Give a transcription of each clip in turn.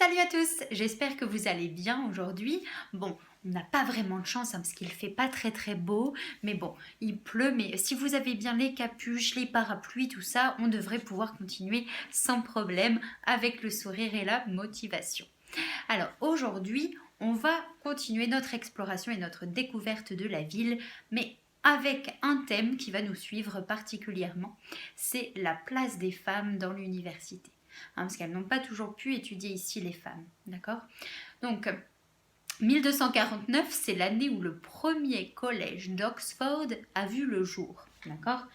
Salut à tous, j'espère que vous allez bien aujourd'hui. Bon, on n'a pas vraiment de chance parce qu'il fait pas très beau, mais bon, il pleut, mais si vous avez bien les capuches, les parapluies, tout ça, on devrait pouvoir continuer sans problème avec le sourire et la motivation. Alors aujourd'hui, on va continuer notre exploration et notre découverte de la ville, mais avec un thème qui va nous suivre particulièrement, c'est la place des femmes dans l'université. Parce qu'elles n'ont pas toujours pu étudier ici les femmes, d'accord? Donc, 1249, c'est l'année où le premier collège d'Oxford a vu le jour, d'accord?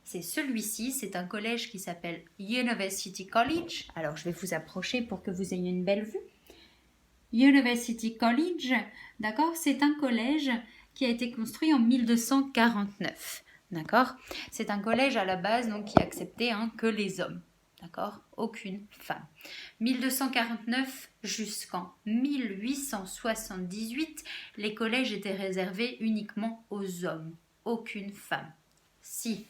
C'est celui-ci, c'est un collège qui s'appelle University College. Alors, je vais vous approcher pour que vous ayez une belle vue. University College, d'accord? C'est un collège qui a été construit en 1249, d'accord? C'est un collège à la base donc qui acceptait que les hommes, d'accord? Aucune femme. 1249 jusqu'en 1878, les collèges étaient réservés uniquement aux hommes, aucune femme. Si,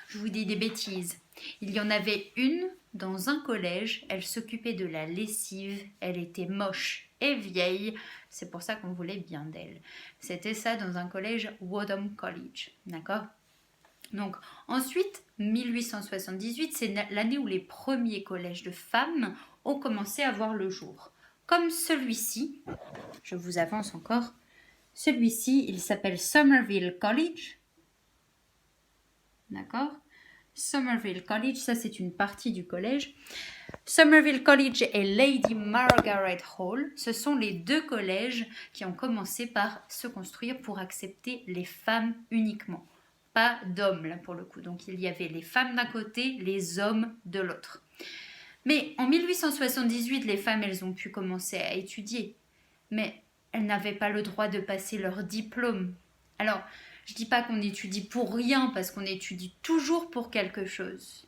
je vous dis des bêtises, il y en avait une dans un collège, elle s'occupait de la lessive, elle était moche et vieille, c'est pour ça qu'on voulait bien d'elle. C'était ça dans un collège Wadham College, d'accord? Donc ensuite, 1878, c'est l'année où les premiers collèges de femmes ont commencé à voir le jour. Comme celui-ci, je vous avance encore, celui-ci, il s'appelle Somerville College, d'accord? Somerville College, ça c'est une partie du collège. Somerville College et Lady Margaret Hall, ce sont les deux collèges qui ont commencé par se construire pour accepter les femmes uniquement. Pas d'hommes là pour le coup. Donc il y avait les femmes d'un côté, les hommes de l'autre. Mais en 1878, les femmes, elles ont pu commencer à étudier. Mais elles n'avaient pas le droit de passer leur diplôme. Alors, je ne dis pas qu'on étudie pour rien, parce qu'on étudie toujours pour quelque chose.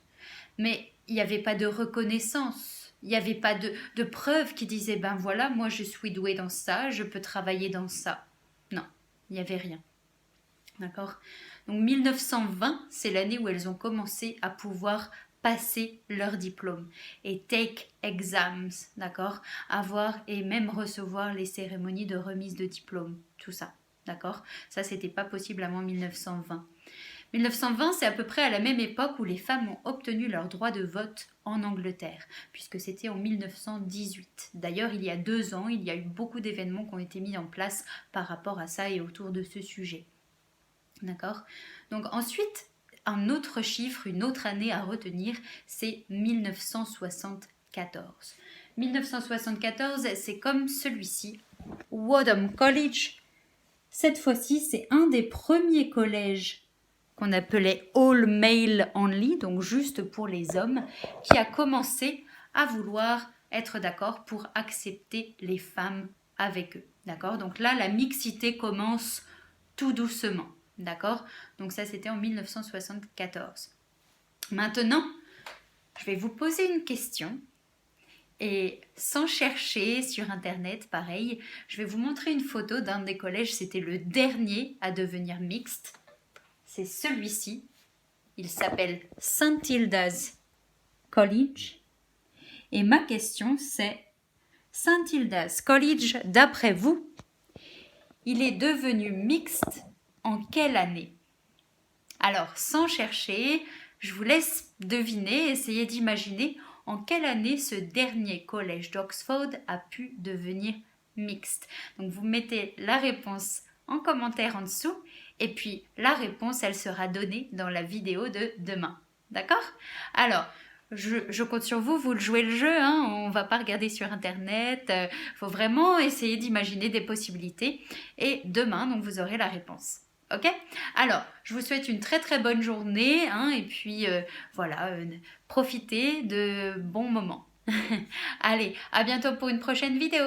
Mais il n'y avait pas de reconnaissance. Il n'y avait pas de preuve qui disait, ben voilà, moi je suis douée dans ça, je peux travailler dans ça. Non, il n'y avait rien. D'accord? Donc 1920, c'est l'année où elles ont commencé à pouvoir passer leur diplôme et take exams, d'accord? Avoir et même recevoir les cérémonies de remise de diplôme, tout ça, d'accord? Ça, c'était pas possible avant 1920. 1920, c'est à peu près à la même époque où les femmes ont obtenu leur droit de vote en Angleterre, puisque c'était en 1918. D'ailleurs, il y a 2 ans, il y a eu beaucoup d'événements qui ont été mis en place par rapport à ça et autour de ce sujet. D'accord? Donc ensuite, un autre chiffre, une autre année à retenir, c'est 1974. 1974, c'est comme celui-ci, Wadham College. Cette fois-ci, c'est un des premiers collèges qu'on appelait All Male Only, donc juste pour les hommes, qui a commencé à vouloir être d'accord pour accepter les femmes avec eux. D'accord? Donc là, la mixité commence tout doucement. D'accord? Donc ça, c'était en 1974. Maintenant, je vais vous poser une question. Et sans chercher sur Internet, pareil, je vais vous montrer une photo d'un des collèges. C'était le dernier à devenir mixte. C'est celui-ci. Il s'appelle St. Hilda's College. Et ma question, c'est St. Hilda's College, d'après vous, il est devenu mixte en quelle année? Alors, sans chercher, je vous laisse deviner, essayer d'imaginer en quelle année ce dernier collège d'Oxford a pu devenir mixte. Donc, vous mettez la réponse en commentaire en dessous et puis la réponse, elle sera donnée dans la vidéo de demain. D'accord? Alors, je compte sur vous, vous jouez le jeu, on ne va pas regarder sur Internet, faut vraiment essayer d'imaginer des possibilités et demain, donc vous aurez la réponse. Ok? Alors, je vous souhaite une très bonne journée et puis voilà, profitez de bons moments. Allez, à bientôt pour une prochaine vidéo.